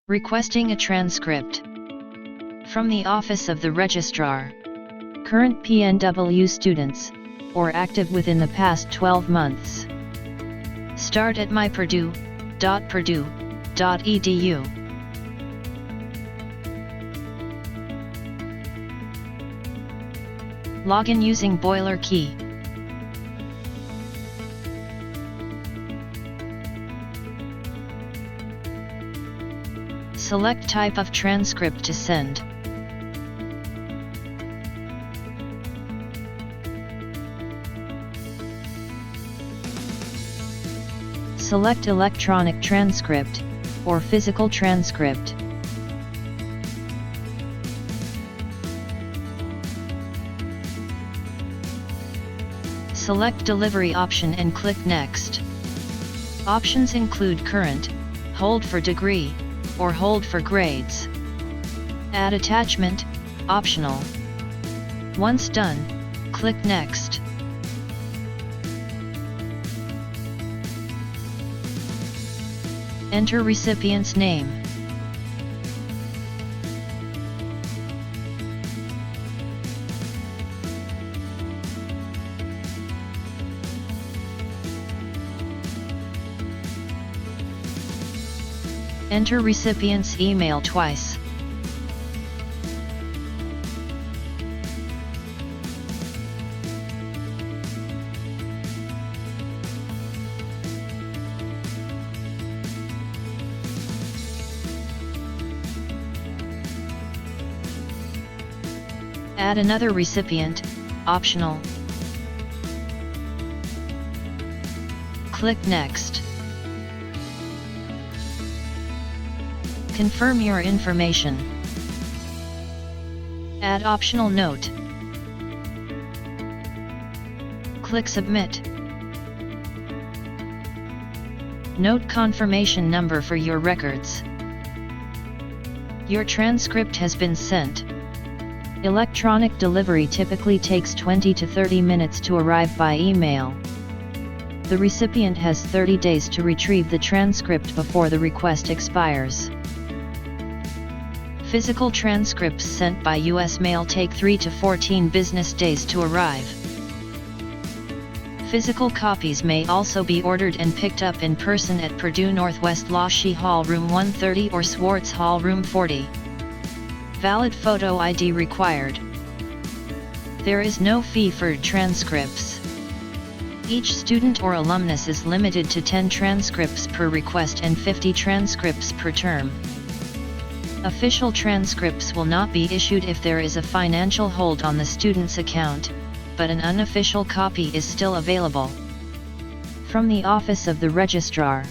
Requesting a transcript. From the Office of the Registrar. Current PNW students, or active within the past 12 months. Start at mypurdue.purdue.edu. Login using boiler key. Select type of transcript to send. Select electronic transcript, or physical transcript. Select delivery option and click Next. Options include current, hold for degree, or hold for grades. Add attachment, optional. Once done, click Next. Enter recipient's name. Enter recipient's email twice. Add another recipient, optional. Click Next. Confirm your information. Add optional note. Click Submit. Note confirmation number for your records. Your transcript has been sent. Electronic delivery typically takes 20 to 30 minutes to arrive by email. The recipient has 30 days to retrieve the transcript before the request expires. Physical transcripts sent by U.S. mail take 3 to 14 business days to arrive. Physical copies may also be ordered and picked up in person at Purdue Northwest Loshee Hall Room 130 or Swartz Hall Room 40. Valid photo ID required. There is no fee for transcripts. Each student or alumnus is limited to 10 transcripts per request and 50 transcripts per term. Official transcripts will not be issued if there is a financial hold on the student's account, but an unofficial copy is still available. From the Office of the Registrar.